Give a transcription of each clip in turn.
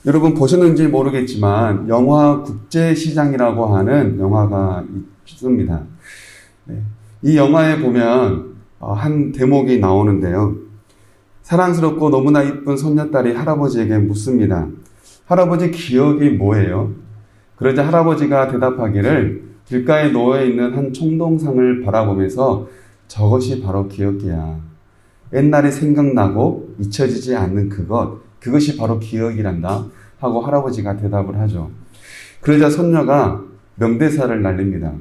여러분 보셨는지 모르겠지만 영화 국제시장이라고 하는 영화가 있습니다. 네. 이 영화에 보면 한 대목이 나오는데요. 사랑스럽고 너무나 이쁜 손녀딸이 할아버지에게 묻습니다. 할아버지, 기억이 뭐예요? 그러자 할아버지가 대답하기를 길가에 놓여있는 한 총동상을 바라보면서 저것이 바로 기억이야. 옛날이 생각나고 잊혀지지 않는 그것이 바로 기억이란다 하고 할아버지가 대답을 하죠. 그러자 손녀가 명대사를 날립니다.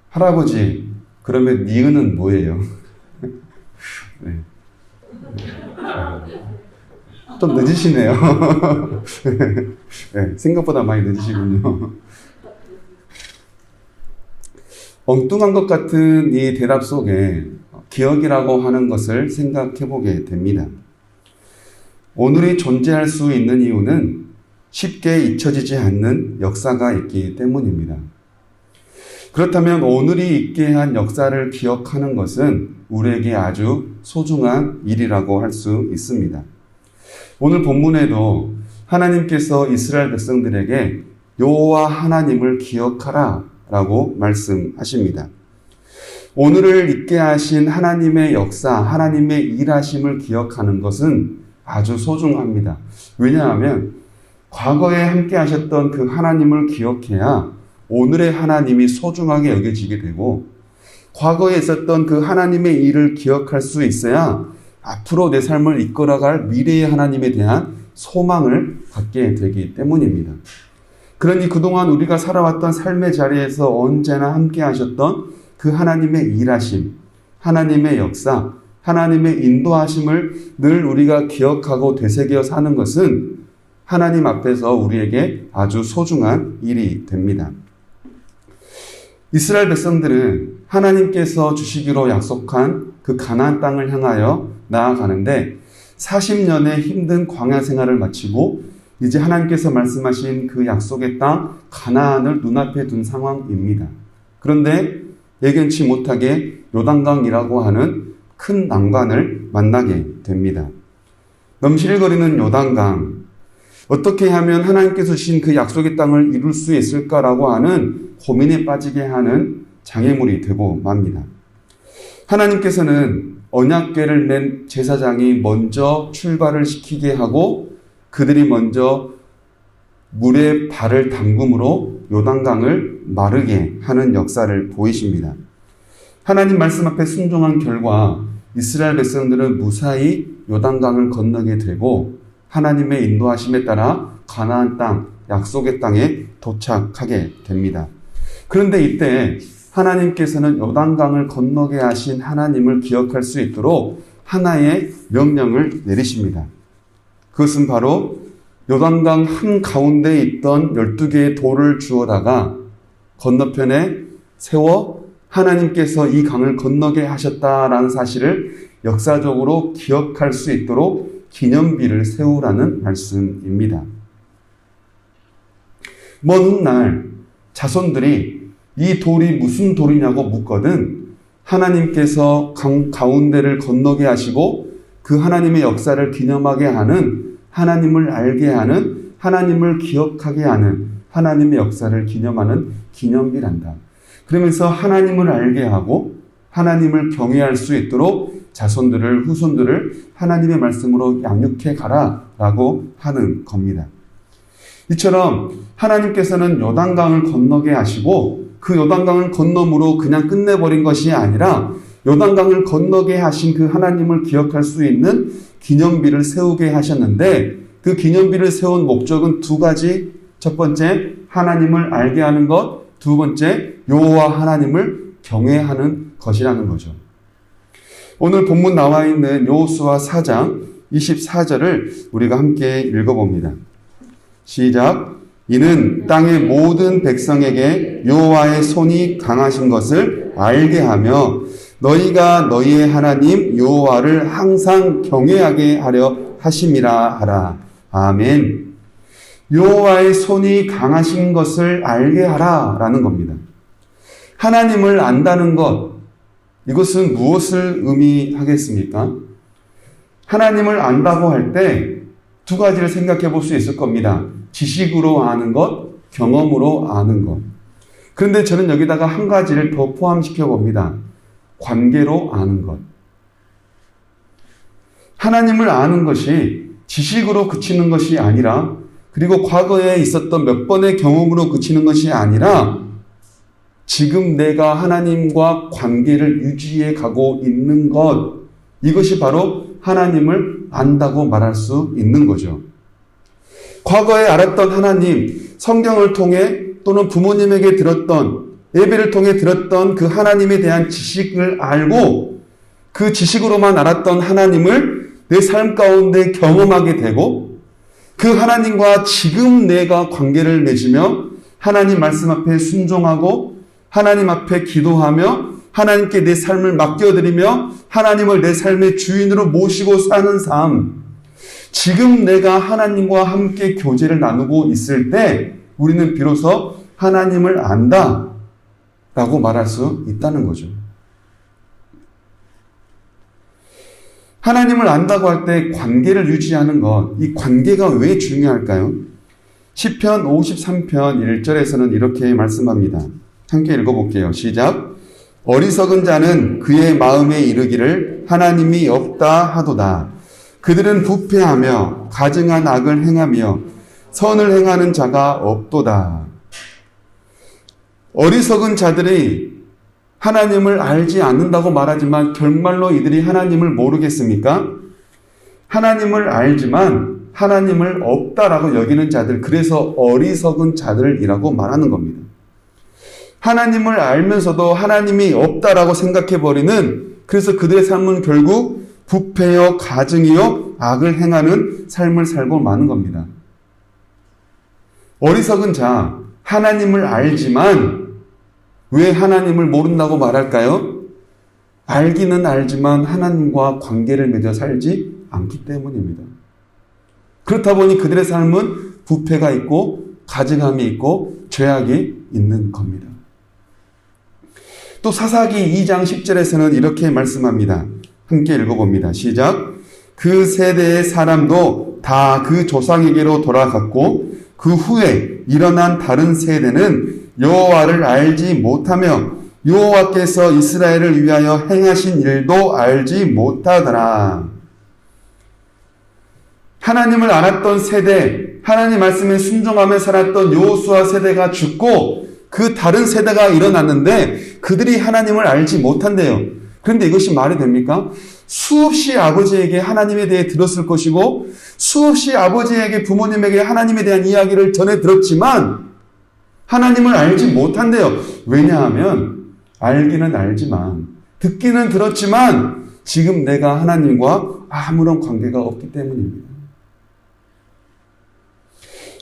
할아버지, 그러면 니은은 뭐예요? 네. 좀 늦으시네요. 네, 생각보다 많이 늦으시군요. 엉뚱한 것 같은 이 대답 속에 기억이라고 하는 것을 생각해 보게 됩니다. 오늘이 존재할 수 있는 이유는 쉽게 잊혀지지 않는 역사가 있기 때문입니다. 그렇다면 오늘이 있게 한 역사를 기억하는 것은 우리에게 아주 소중한 일이라고 할 수 있습니다. 오늘 본문에도 하나님께서 이스라엘 백성들에게 여호와 하나님을 기억하라 라고 말씀하십니다. 오늘을 있게 하신 하나님의 역사, 하나님의 일하심을 기억하는 것은 아주 소중합니다. 왜냐하면 과거에 함께 하셨던 그 하나님을 기억해야 오늘의 하나님이 소중하게 여겨지게 되고, 과거에 있었던 그 하나님의 일을 기억할 수 있어야 앞으로 내 삶을 이끌어갈 미래의 하나님에 대한 소망을 갖게 되기 때문입니다. 그러니 그동안 우리가 살아왔던 삶의 자리에서 언제나 함께 하셨던 그 하나님의 일하심, 하나님의 역사, 하나님의 인도하심을 늘 우리가 기억하고 되새겨 사는 것은 하나님 앞에서 우리에게 아주 소중한 일이 됩니다. 이스라엘 백성들은 하나님께서 주시기로 약속한 그 가나안 땅을 향하여 나아가는데 40년의 힘든 광야 생활을 마치고 이제 하나님께서 말씀하신 그 약속의 땅 가나안을 눈앞에 둔 상황입니다. 그런데 예견치 못하게 요단강이라고 하는 큰 난관을 만나게 됩니다. 넘실거리는 요단강, 어떻게 하면 하나님께서 주신 그 약속의 땅을 이룰 수 있을까라고 하는 고민에 빠지게 하는 장애물이 되고 맙니다. 하나님께서는 언약궤를 맨 제사장이 먼저 출발을 시키게 하고 그들이 먼저 물에 발을 담금으로 요단강을 마르게 하는 역사를 보이십니다. 하나님 말씀 앞에 순종한 결과 이스라엘 백성들은 무사히 요단강을 건너게 되고 하나님의 인도하심에 따라 가나안 땅, 약속의 땅에 도착하게 됩니다. 그런데 이때 하나님께서는 요단강을 건너게 하신 하나님을 기억할 수 있도록 하나의 명령을 내리십니다. 그것은 바로 요단강 한가운데에 있던 12개의 돌을 주워다가 건너편에 세워 하나님께서 이 강을 건너게 하셨다라는 사실을 역사적으로 기억할 수 있도록 기념비를 세우라는 말씀입니다. 먼 훗날 자손들이 이 돌이 무슨 돌이냐고 묻거든 하나님께서 강 가운데를 건너게 하시고 그 하나님의 역사를 기념하게 하는, 하나님을 알게 하는, 하나님을 기억하게 하는 하나님의 역사를 기념하는 기념비란다. 그러면서 하나님을 알게 하고 하나님을 경외할 수 있도록 자손들을, 후손들을 하나님의 말씀으로 양육해 가라라고 하는 겁니다. 이처럼 하나님께서는 요단강을 건너게 하시고 그 요단강을 건너므로 그냥 끝내버린 것이 아니라 요단강을 건너게 하신 그 하나님을 기억할 수 있는 기념비를 세우게 하셨는데 그 기념비를 세운 목적은 두 가지. 첫 번째, 하나님을 알게 하는 것. 두 번째, 여호와 하나님을 경외하는 것이라는 거죠. 오늘 본문 나와 있는 여호수아 4장 24절을 우리가 함께 읽어봅니다. 시작. 이는 땅의 모든 백성에게 여호와의 손이 강하신 것을 알게 하며 너희가 너희의 하나님 여호와를 항상 경외하게 하려 하심이라 하라. 아멘. 여호와의 손이 강하신 것을 알게 하라라는 겁니다. 하나님을 안다는 것, 이것은 무엇을 의미하겠습니까? 하나님을 안다고 할 때 두 가지를 생각해 볼 수 있을 겁니다. 지식으로 아는 것, 경험으로 아는 것. 그런데 저는 여기다가 한 가지를 더 포함시켜 봅니다. 관계로 아는 것. 하나님을 아는 것이 지식으로 그치는 것이 아니라, 그리고 과거에 있었던 몇 번의 경험으로 그치는 것이 아니라 지금 내가 하나님과 관계를 유지해 가고 있는 것, 이것이 바로 하나님을 안다고 말할 수 있는 거죠. 과거에 알았던 하나님, 성경을 통해 또는 부모님에게 들었던, 예배를 통해 들었던 그 하나님에 대한 지식을 알고 그 지식으로만 알았던 하나님을 내 삶 가운데 경험하게 되고, 그 하나님과 지금 내가 관계를 맺으며 하나님 말씀 앞에 순종하고 하나님 앞에 기도하며 하나님께 내 삶을 맡겨드리며 하나님을 내 삶의 주인으로 모시고 사는 삶, 지금 내가 하나님과 함께 교제를 나누고 있을 때 우리는 비로소 하나님을 안다 라고 말할 수 있다는 거죠. 하나님을 안다고 할 때 관계를 유지하는 것, 이 관계가 왜 중요할까요? 시편 53편 1절에서는 이렇게 말씀합니다. 함께 읽어볼게요. 시작. 어리석은 자는 그의 마음에 이르기를 하나님이 없다 하도다. 그들은 부패하며 가증한 악을 행하며 선을 행하는 자가 없도다. 어리석은 자들이 하나님을 알지 않는다고 말하지만 결말로 이들이 하나님을 모르겠습니까? 하나님을 알지만 하나님을 없다라고 여기는 자들, 그래서 어리석은 자들이라고 말하는 겁니다. 하나님을 알면서도 하나님이 없다라고 생각해버리는, 그래서 그들의 삶은 결국 부패요 가증이요 악을 행하는 삶을 살고 마는 겁니다. 어리석은 자, 하나님을 알지만 왜 하나님을 모른다고 말할까요? 알기는 알지만 하나님과 관계를 맺어 살지 않기 때문입니다. 그렇다 보니 그들의 삶은 부패가 있고 가증함이 있고 죄악이 있는 겁니다. 또 사사기 2장 10절에서는 이렇게 말씀합니다. 함께 읽어봅니다. 시작. 그 세대의 사람도 다 그 조상에게로 돌아갔고 그 후에 일어난 다른 세대는 여호와를 알지 못하며 여호와께서 이스라엘을 위하여 행하신 일도 알지 못하더라. 하나님을 알았던 세대, 하나님 말씀에 순종하며 살았던 여호수아 세대가 죽고 그 다른 세대가 일어났는데 그들이 하나님을 알지 못한대요. 그런데 이것이 말이 됩니까? 수없이 아버지에게 하나님에 대해 들었을 것이고 수없이 아버지에게 부모님에게 하나님에 대한 이야기를 전해 들었지만 하나님을 알지 못한대요. 왜냐하면 알기는 알지만 듣기는 들었지만 지금 내가 하나님과 아무런 관계가 없기 때문입니다.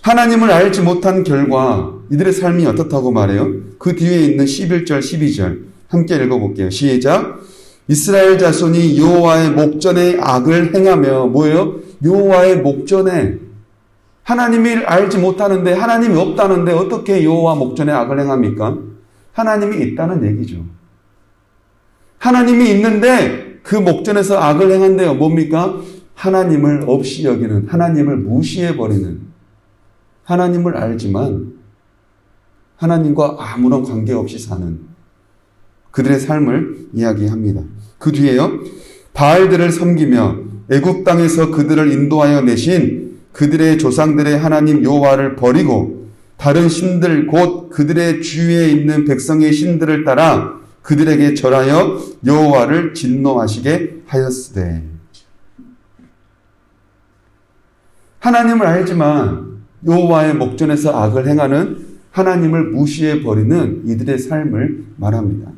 하나님을 알지 못한 결과 이들의 삶이 어떻다고 말해요? 그 뒤에 있는 11절, 12절 함께 읽어볼게요. 시작. 이스라엘 자손이 여호와의 목전에 악을 행하며 뭐예요? 여호와의 목전에 하나님을 알지 못하는데 하나님이 없다는데 어떻게 여호와 목전에 악을 행합니까? 하나님이 있다는 얘기죠. 하나님이 있는데 그 목전에서 악을 행한대요. 뭡니까? 하나님을 없이 여기는, 하나님을 무시해버리는, 하나님을 알지만 하나님과 아무런 관계없이 사는 그들의 삶을 이야기합니다. 그 뒤에요. 바알들을 섬기며 애굽 땅에서 그들을 인도하여 내신 그들의 조상들의 하나님 여호와를 버리고 다른 신들 곧 그들의 주위에 있는 백성의 신들을 따라 그들에게 절하여 여호와를 진노하시게 하였으되. 하나님을 알지만 여호와의 목전에서 악을 행하는, 하나님을 무시해버리는 이들의 삶을 말합니다.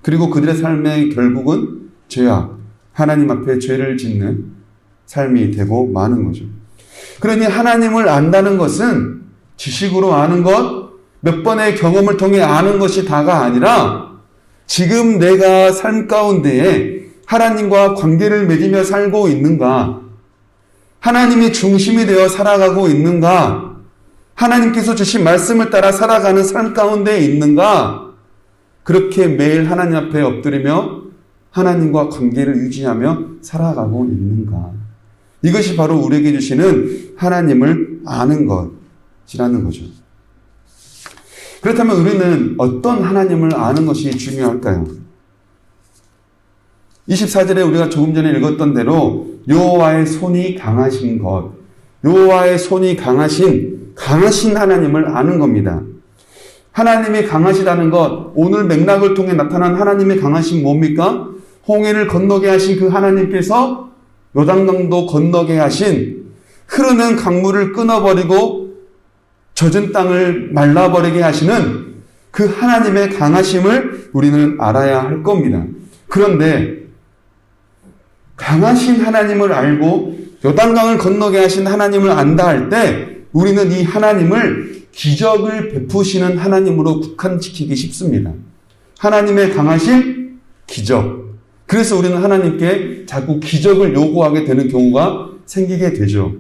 그리고 그들의 삶의 결국은 죄악, 하나님 앞에 죄를 짓는 삶이 되고 마는 거죠. 그러니 하나님을 안다는 것은 지식으로 아는 것, 몇 번의 경험을 통해 아는 것이 다가 아니라 지금 내가 삶 가운데에 하나님과 관계를 맺으며 살고 있는가, 하나님이 중심이 되어 살아가고 있는가, 하나님께서 주신 말씀을 따라 살아가는 삶 가운데 있는가, 그렇게 매일 하나님 앞에 엎드리며 하나님과 관계를 유지하며 살아가고 있는가. 이것이 바로 우리에게 주시는 하나님을 아는 것이라는 거죠. 그렇다면 우리는 어떤 하나님을 아는 것이 중요할까요? 24절에 우리가 조금 전에 읽었던 대로 여호와의 손이 강하신 것, 여호와의 손이 강하신 하나님을 아는 겁니다. 하나님이 강하시다는 것, 오늘 맥락을 통해 나타난 하나님의 강하신 뭡니까? 홍해를 건너게 하신 그 하나님께서 요단강도 건너게 하신, 흐르는 강물을 끊어버리고 젖은 땅을 말라버리게 하시는 그 하나님의 강하심을 우리는 알아야 할 겁니다. 그런데 강하신 하나님을 알고 요단강을 건너게 하신 하나님을 안다 할 때 우리는 이 하나님을 기적을 베푸시는 하나님으로 국한시키기 쉽습니다. 하나님의 강하신 기적. 그래서 우리는 하나님께 자꾸 기적을 요구하게 되는 경우가 생기게 되죠.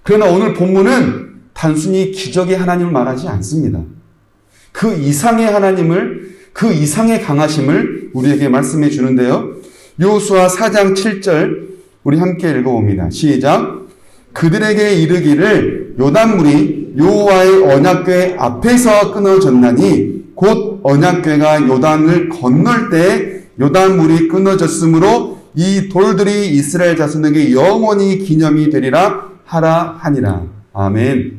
그러나 오늘 본문은 단순히 기적의 하나님을 말하지 않습니다. 그 이상의 하나님을, 그 이상의 강하심을 우리에게 말씀해 주는데요. 여호수아 4장 7절 우리 함께 읽어봅니다. 시작. 그들에게 이르기를 요단물이 여호와의 언약궤 앞에서 끊어졌나니 곧 언약궤가 요단을 건널 때 요단물이 끊어졌으므로 이 돌들이 이스라엘 자손에게 영원히 기념이 되리라 하라 하니라. 아멘.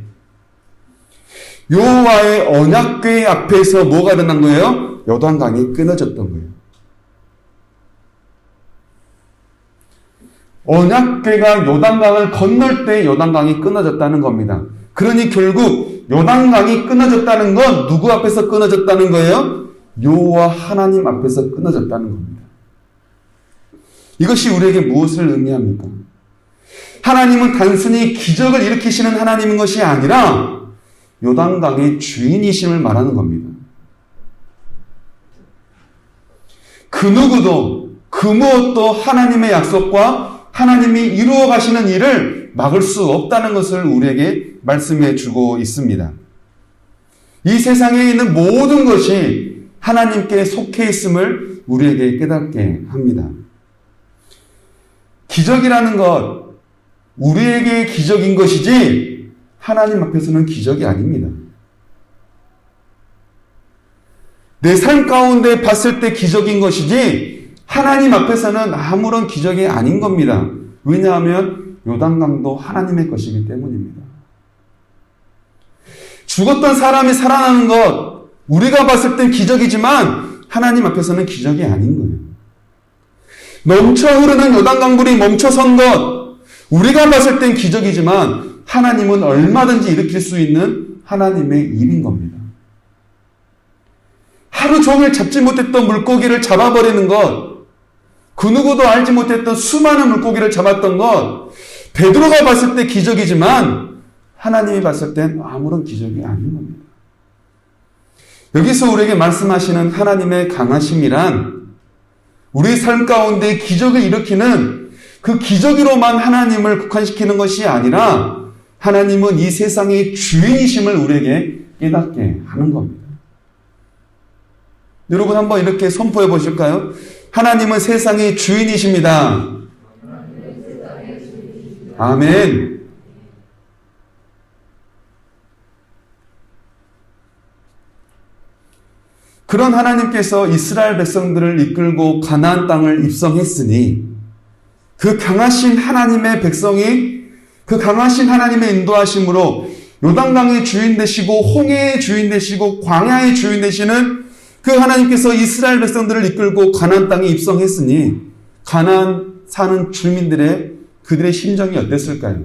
여호와의 언약궤 앞에서 뭐가 일어난 거예요? 요단강이 끊어졌던 거예요. 언약궤가 요단강을 건널 때 요단강이 끊어졌다는 겁니다. 그러니 결국 요단강이 끊어졌다는 건 누구 앞에서 끊어졌다는 거예요? 여호와 하나님 앞에서 끊어졌다는 겁니다. 이것이 우리에게 무엇을 의미합니까? 하나님은 단순히 기적을 일으키시는 하나님인 것이 아니라 요단강의 주인이심을 말하는 겁니다. 그 누구도 그 무엇도 하나님의 약속과 하나님이 이루어 가시는 일을 막을 수 없다는 것을 우리에게 말씀해 주고 있습니다. 이 세상에 있는 모든 것이 하나님께 속해 있음을 우리에게 깨닫게 합니다. 기적이라는 것, 우리에게 기적인 것이지 하나님 앞에서는 기적이 아닙니다. 내 삶 가운데 봤을 때 기적인 것이지 하나님 앞에서는 아무런 기적이 아닌 겁니다. 왜냐하면 요단강도 하나님의 것이기 때문입니다. 죽었던 사람이 살아나는 것, 우리가 봤을 땐 기적이지만 하나님 앞에서는 기적이 아닌 거예요. 넘쳐 흐르는 요단강물이 멈춰선 것, 우리가 봤을 땐 기적이지만 하나님은 얼마든지 일으킬 수 있는 하나님의 일인 겁니다. 하루 종일 잡지 못했던 물고기를 잡아버리는 것, 그 누구도 알지 못했던 수많은 물고기를 잡았던 것, 베드로가 봤을 때 기적이지만 하나님이 봤을 땐 아무런 기적이 아닌 겁니다. 여기서 우리에게 말씀하시는 하나님의 강하심이란 우리 삶 가운데 기적을 일으키는 그 기적으로만 하나님을 국한시키는 것이 아니라 하나님은 이 세상의 주인이심을 우리에게 깨닫게 하는 겁니다. 여러분 한번 이렇게 선포해 보실까요? 하나님은 세상의 주인이십니다. 아멘. 그런 하나님께서 이스라엘 백성들을 이끌고 가나안 땅을 입성했으니 그 강하신 하나님의 백성이 그 강하신 하나님의 인도하심으로 요단강의 주인 되시고 홍해의 주인 되시고 광야의 주인 되시는 그 하나님께서 이스라엘 백성들을 이끌고 가나안 땅에 입성했으니 가나안 사는 주민들의 그들의 심정이 어땠을까요?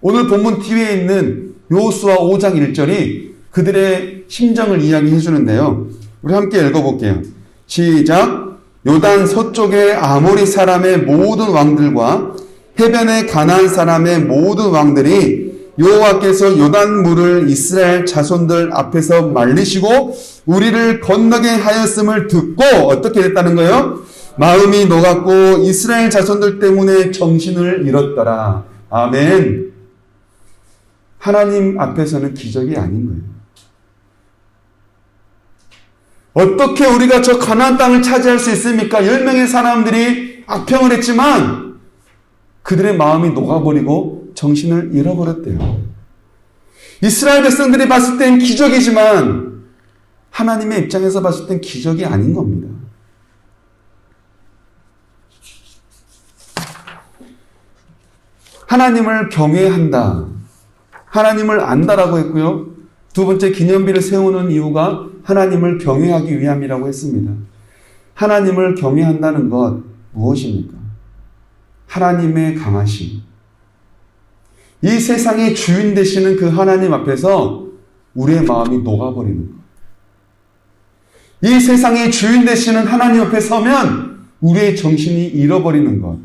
오늘 본문 뒤에 있는 여호수아 5장 1절이 그들의 심정을 이야기해 주는데요. 우리 함께 읽어볼게요. 시작. 요단 서쪽의 아모리 사람의 모든 왕들과 해변의 가나안 사람의 모든 왕들이 여호와께서 요단 물을 이스라엘 자손들 앞에서 말리시고 우리를 건너게 하였음을 듣고 어떻게 됐다는 거예요? 마음이 녹았고 이스라엘 자손들 때문에 정신을 잃었더라. 아멘. 하나님 앞에서는 기적이 아닌 거예요. 어떻게 우리가 저 가나안 땅을 차지할 수 있습니까? 10명의 사람들이 악평을 했지만 그들의 마음이 녹아버리고 정신을 잃어버렸대요. 이스라엘 백성들이 봤을 땐 기적이지만 하나님의 입장에서 봤을 땐 기적이 아닌 겁니다. 하나님을 경외한다. 하나님을 안다라고 했고요. 두 번째, 기념비를 세우는 이유가 하나님을 경외하기 위함이라고 했습니다. 하나님을 경외한다는 것 무엇입니까? 하나님의 강하심. 이 세상의 주인 되시는 그 하나님 앞에서 우리의 마음이 녹아버리는 것. 이 세상의 주인 되시는 하나님 앞에 서면 우리의 정신이 잃어버리는 것.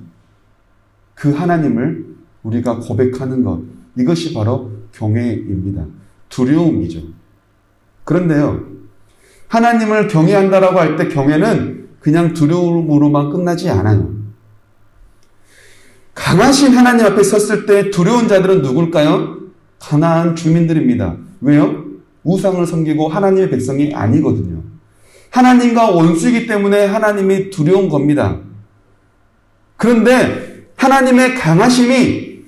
그 하나님을 우리가 고백하는 것. 이것이 바로 경외입니다. 두려움이죠. 그런데요, 하나님을 경외한다라고 할 때 경외는 그냥 두려움으로만 끝나지 않아요. 강하신 하나님 앞에 섰을 때 두려운 자들은 누굴까요? 가나안 주민들입니다. 왜요? 우상을 섬기고 하나님의 백성이 아니거든요. 하나님과 원수이기 때문에 하나님이 두려운 겁니다. 그런데 하나님의 강하심이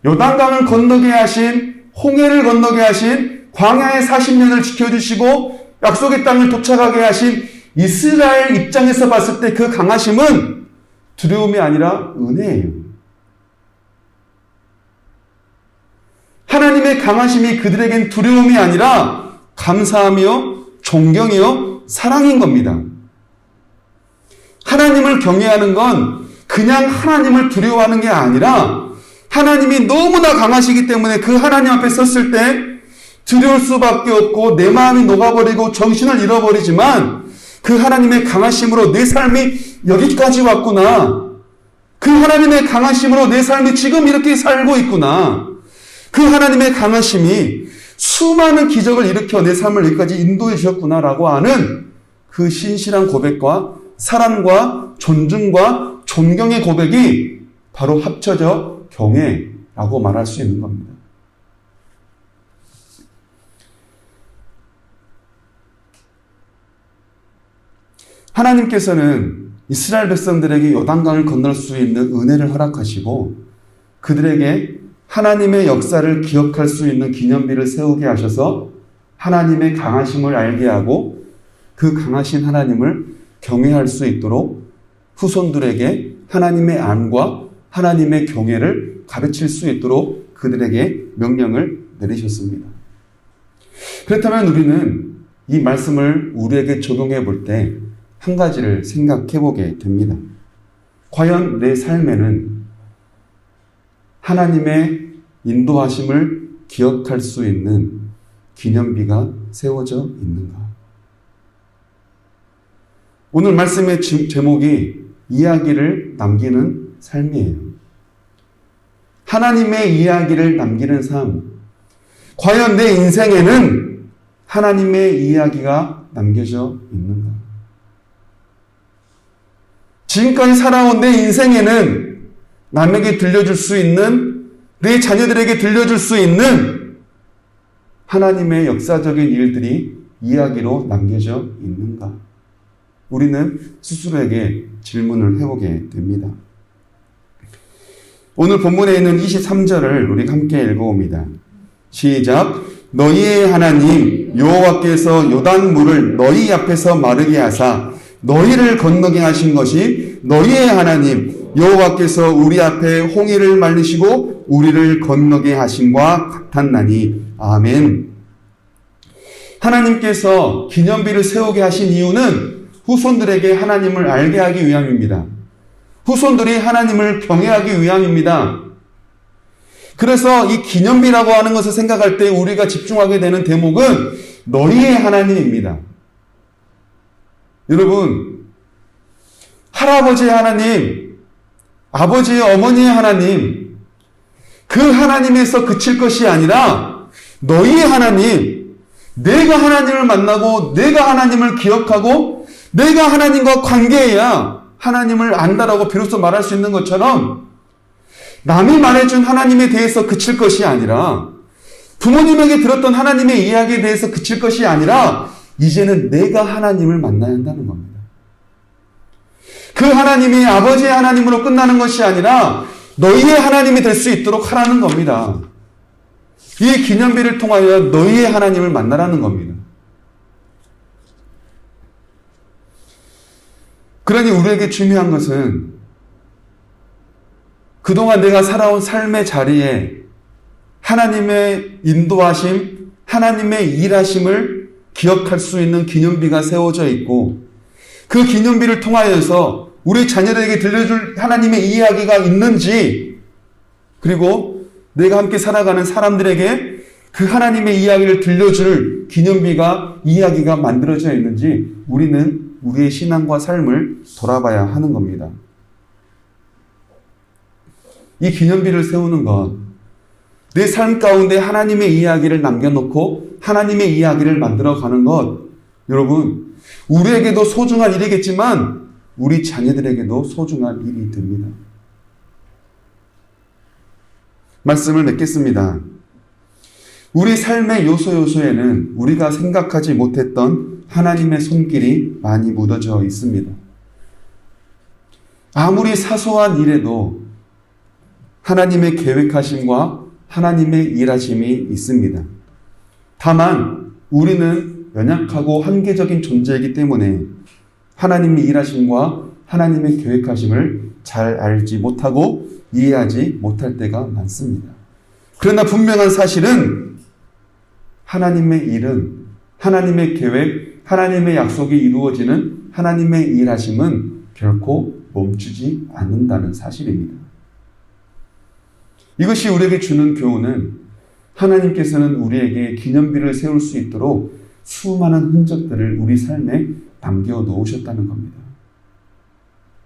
요단강을 건너게 하신, 홍해를 건너게 하신, 광야의 40년을 지켜주시고 약속의 땅을 도착하게 하신 이스라엘 입장에서 봤을 때 그 강하심은 두려움이 아니라 은혜예요. 하나님의 강하심이 그들에겐 두려움이 아니라 감사하며 존경이요 사랑인 겁니다. 하나님을 경외하는 건 그냥 하나님을 두려워하는 게 아니라 하나님이 너무나 강하시기 때문에 그 하나님 앞에 섰을 때 두려울 수밖에 없고 내 마음이 녹아버리고 정신을 잃어버리지만 그 하나님의 강하심으로 내 삶이 여기까지 왔구나. 그 하나님의 강하심으로 내 삶이 지금 이렇게 살고 있구나. 그 하나님의 강하심이 수많은 기적을 일으켜 내 삶을 여기까지 인도해 주셨구나라고 하는 그 신실한 고백과 사랑과 존중과 존경의 고백이 바로 합쳐져 경외라고 말할 수 있는 겁니다. 하나님께서는 이스라엘 백성들에게 요단강을 건널 수 있는 은혜를 허락하시고 그들에게 하나님의 역사를 기억할 수 있는 기념비를 세우게 하셔서 하나님의 강하심을 알게 하고 그 강하신 하나님을 경외할 수 있도록 후손들에게 하나님의 안과 하나님의 경외를 가르칠 수 있도록 그들에게 명령을 내리셨습니다. 그렇다면 우리는 이 말씀을 우리에게 적용해 볼 때 한 가지를 생각해 보게 됩니다. 과연 내 삶에는 하나님의 인도하심을 기억할 수 있는 기념비가 세워져 있는가? 오늘 말씀의 제목이 이야기를 남기는 삶이에요. 하나님의 이야기를 남기는 삶. 과연 내 인생에는 하나님의 이야기가 남겨져 있는가? 지금까지 살아온 내 인생에는 남에게 들려줄 수 있는, 내 자녀들에게 들려줄 수 있는 하나님의 역사적인 일들이 이야기로 남겨져 있는가? 우리는 스스로에게 질문을 해보게 됩니다. 오늘 본문에 있는 23절을 우리 함께 읽어봅니다. 시작. 너희의 하나님 여호와께서 요단물을 너희 앞에서 마르게 하사 너희를 건너게 하신 것이 너희의 하나님 여호와께서 우리 앞에 홍해를 말리시고 우리를 건너게 하심과 같았나니. 아멘. 하나님께서 기념비를 세우게 하신 이유는 후손들에게 하나님을 알게 하기 위함입니다. 후손들이 하나님을 경외하기 위함입니다. 그래서 이 기념비라고 하는 것을 생각할 때 우리가 집중하게 되는 대목은 너희의 하나님입니다. 여러분, 할아버지의 하나님, 아버지의 어머니의 하나님, 그 하나님에서 그칠 것이 아니라 너희의 하나님, 내가 하나님을 만나고 내가 하나님을 기억하고 내가 하나님과 관계해야 하나님을 안다라고 비로소 말할 수 있는 것처럼 남이 말해준 하나님에 대해서 그칠 것이 아니라 부모님에게 들었던 하나님의 이야기에 대해서 그칠 것이 아니라 이제는 내가 하나님을 만나야 한다는 겁니다. 그 하나님이 아버지의 하나님으로 끝나는 것이 아니라 너희의 하나님이 될 수 있도록 하라는 겁니다. 이 기념비를 통하여 너희의 하나님을 만나라는 겁니다. 그러니 우리에게 중요한 것은 그동안 내가 살아온 삶의 자리에 하나님의 인도하심, 하나님의 일하심을 기억할 수 있는 기념비가 세워져 있고 그 기념비를 통하여서 우리 자녀들에게 들려줄 하나님의 이야기가 있는지, 그리고 내가 함께 살아가는 사람들에게 그 하나님의 이야기를 들려줄 기념비가, 이야기가 만들어져 있는지 우리는 우리의 신앙과 삶을 돌아봐야 하는 겁니다. 이 기념비를 세우는 것, 내 삶 가운데 하나님의 이야기를 남겨놓고 하나님의 이야기를 만들어가는 것, 여러분, 우리에게도 소중한 일이겠지만 우리 자녀들에게도 소중한 일이 됩니다. 말씀을 맺겠습니다. 우리 삶의 요소요소에는 우리가 생각하지 못했던 하나님의 손길이 많이 묻어져 있습니다. 아무리 사소한 일에도 하나님의 계획하심과 하나님의 일하심이 있습니다. 다만 우리는 연약하고 한계적인 존재이기 때문에 하나님의 일하심과 하나님의 계획하심을 잘 알지 못하고 이해하지 못할 때가 많습니다. 그러나 분명한 사실은 하나님의 일은, 하나님의 계획, 하나님의 약속이 이루어지는 하나님의 일하심은 결코 멈추지 않는다는 사실입니다. 이것이 우리에게 주는 교훈은 하나님께서는 우리에게 기념비를 세울 수 있도록 수많은 흔적들을 우리 삶에 남겨놓으셨다는 겁니다.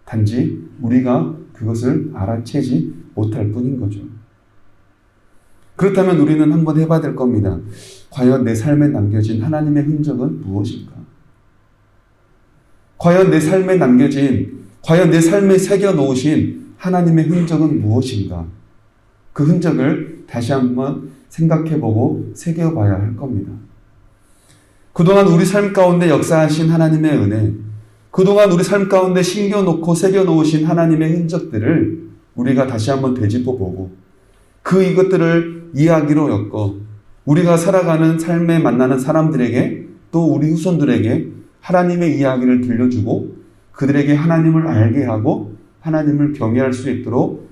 단지 우리가 그것을 알아채지 못할 뿐인 거죠. 그렇다면 우리는 한번 해봐야 될 겁니다. 과연 내 삶에 남겨진 하나님의 흔적은 무엇일까? 과연 내 삶에 남겨진, 과연 내 삶에 새겨놓으신 하나님의 흔적은 무엇인가? 그 흔적을 다시 한번 생각해보고 새겨봐야 할 겁니다. 그동안 우리 삶 가운데 역사하신 하나님의 은혜, 그동안 우리 삶 가운데 심겨놓고 새겨놓으신 하나님의 흔적들을 우리가 다시 한번 되짚어보고 이것들을 이야기로 엮어 우리가 살아가는 삶에 만나는 사람들에게 또 우리 후손들에게 하나님의 이야기를 들려주고 그들에게 하나님을 알게 하고 하나님을 경외할 수 있도록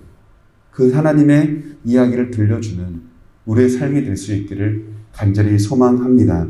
그 하나님의 이야기를 들려주는 우리의 삶이 될 수 있기를 간절히 소망합니다.